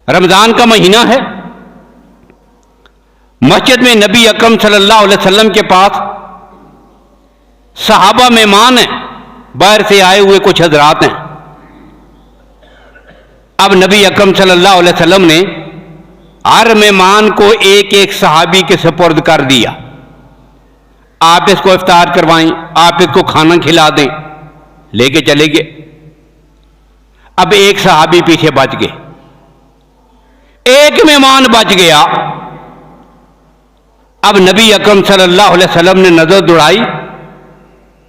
रमजान का महीना है। मस्जिद में नबी अकरम सल्लल्लाहु अलैहि वसल्लम के पास सहाबा मेहमान हैं, बाहर से आए हुए कुछ हजरात हैं। अब नबी अकरम सल्लल्लाहु अलैहि वसल्लम ने हर मेहमान को एक एक सहाबी के सुपुर्द कर दिया, आप इसको इफ्तार करवाएं, आप इसको खाना खिला दें, लेके चले गए। अब एक सहाबी पीछे बच गए, एक मेहमान बच गया। अब नबी अकरम सल्लल्लाहु अलैहि वसल्लम ने नजर दौड़ाई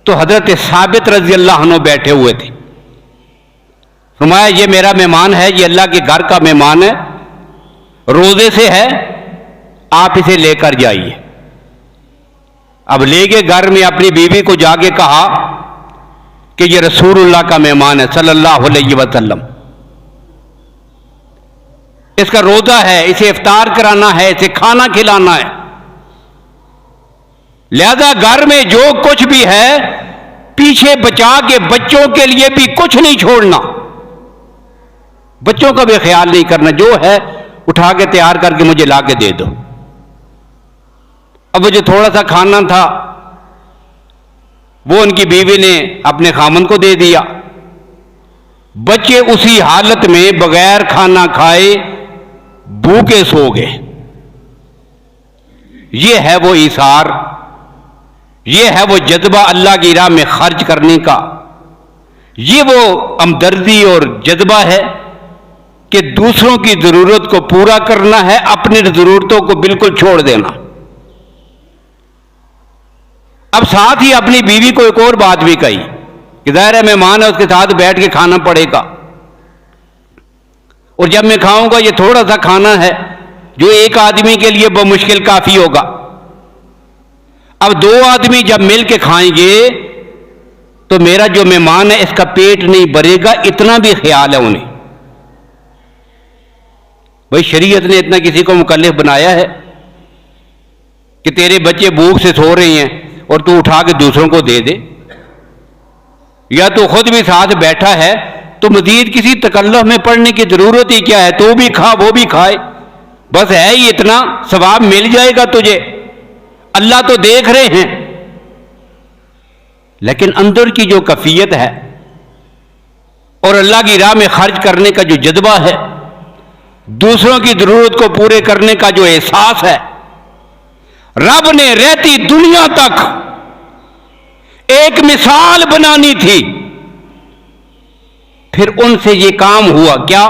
तो हजरत साबित रजी अल्लाह अन्हु बैठे हुए थे। फरमाया ये मेरा मेहमान है, ये अल्लाह के घर का मेहमान है, रोजे से है, आप इसे लेकर जाइए। अब ले गए घर में, अपनी बीवी को जाके कहा कि ये रसूलुल्लाह का मेहमान है सल्लल्लाहु अलैहि वसल्लम, इसका रोजा है, इसे इफ्तार कराना है, इसे खाना खिलाना है, लिहाजा घर में जो कुछ भी है पीछे बचा के बच्चों के लिए भी कुछ नहीं छोड़ना, बच्चों का भी ख्याल नहीं करना, जो है उठा के तैयार करके मुझे ला के दे दो। अब वो जो थोड़ा सा खाना था वो उनकी बीवी ने अपने खामन को दे दिया। बच्चे उसी हालत में बगैर खाना खाए भूखे सो गए। ये है वो ईसार, ये है वो जज्बा अल्लाह की राह में खर्च करने का, ये वो हमदर्दी और जज्बा है कि दूसरों की जरूरत को पूरा करना है, अपनी जरूरतों को बिल्कुल छोड़ देना। अब साथ ही अपनी बीवी को एक और बात भी कही कि ज़ाहिर है मेहमान है, उसके साथ बैठ के खाना पड़ेगा, और जब मैं खाऊंगा ये थोड़ा सा खाना है जो एक आदमी के लिए बमुश्किल काफी होगा। अब दो आदमी जब मिल के खाएंगे तो मेरा जो मेहमान है इसका पेट नहीं भरेगा, इतना भी ख्याल है उन्हें। भाई शरीयत ने इतना किसी को मुकल्लिफ बनाया है कि तेरे बच्चे भूख से सो रहे हैं और तू उठा के दूसरों को दे दे, या तो खुद भी साथ बैठा है तो मजीद किसी तकल्लुफ में पड़ने की जरूरत ही क्या है, तू भी खा वो भी खाए, बस है ही इतना, सवाब मिल जाएगा तुझे, अल्लाह तो देख रहे हैं। लेकिन अंदर की जो कैफियत है और अल्लाह की राह में खर्च करने का जो जज्बा है, दूसरों की जरूरत को पूरे करने का जो एहसास है, रब ने रहती दुनिया तक एक मिसाल बनानी थी, फिर उनसे ये काम हुआ क्या?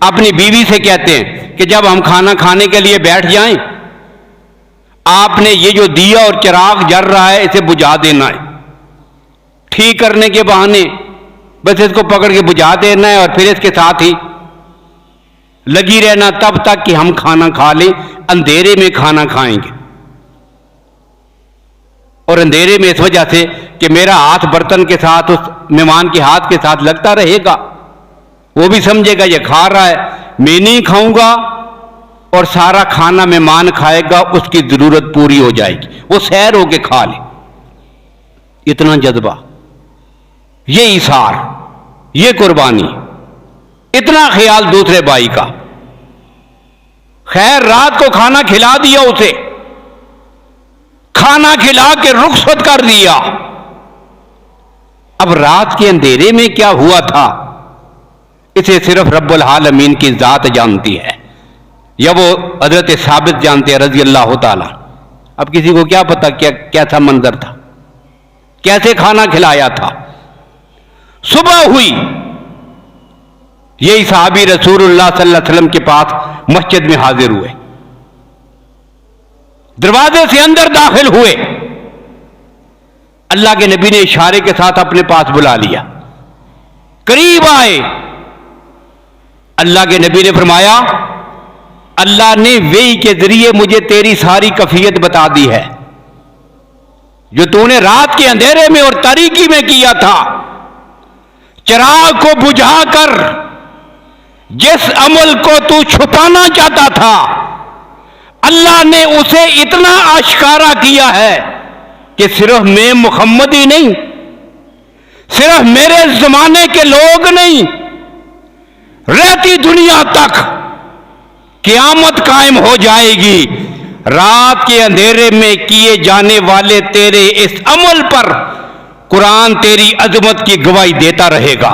अपनी बीवी से कहते हैं कि जब हम खाना खाने के लिए बैठ जाएं, आपने ये जो दिया और चिराग जल रहा है इसे बुझा देना है, ठीक करने के बहाने बस इसको पकड़ के बुझा देना है, और फिर इसके साथ ही लगी रहना तब तक कि हम खाना खा लें। अंधेरे में खाना खाएंगे, और अंधेरे में इस वजह से कि मेरा हाथ बर्तन के साथ उस मेहमान के हाथ के साथ लगता रहेगा, वो भी समझेगा ये खा रहा है, मैं नहीं खाऊंगा, और सारा खाना मेहमान खाएगा, उसकी जरूरत पूरी हो जाएगी, वो सैर होके खा ले। इतना जज्बा, ये इसार, ये कुर्बानी, इतना ख्याल दूसरे भाई का। खैर रात को खाना खिला दिया, उसे खाना खिला के रुखसत कर दिया। अब रात के अंधेरे में क्या हुआ था इसे सिर्फ रब्बुल आलमीन की जात जानती है, या वो हजरत साबित जानते हैं रजी अल्लाह ताला। अब किसी को क्या पता कैसा मंजर था, कैसे खाना खिलाया था। सुबह हुई, यही सहाबी रसूलुल्लाह सल्लल्लाहु अलैहि वसल्लम के पास मस्जिद में हाजिर हुए, दरवाजे से अंदर दाखिल हुए, अल्लाह के नबी ने इशारे के साथ अपने पास बुला लिया, करीब आए। अल्लाह के नबी ने फरमाया, अल्लाह ने वही के जरिए मुझे तेरी सारी कैफियत बता दी है, जो तूने रात के अंधेरे में और तारीकी में किया था। चिराग को बुझाकर जिस अमल को तू छुपाना चाहता था, अल्लाह ने उसे इतना आश्कारा किया है कि सिर्फ मैं मुहम्मद ही नहीं, सिर्फ मेरे जमाने के लोग नहीं, रहती दुनिया तक क़यामत कायम हो जाएगी। रात के अंधेरे में किए जाने वाले तेरे इस अमल पर कुरान तेरी अजमत की गवाही देता रहेगा।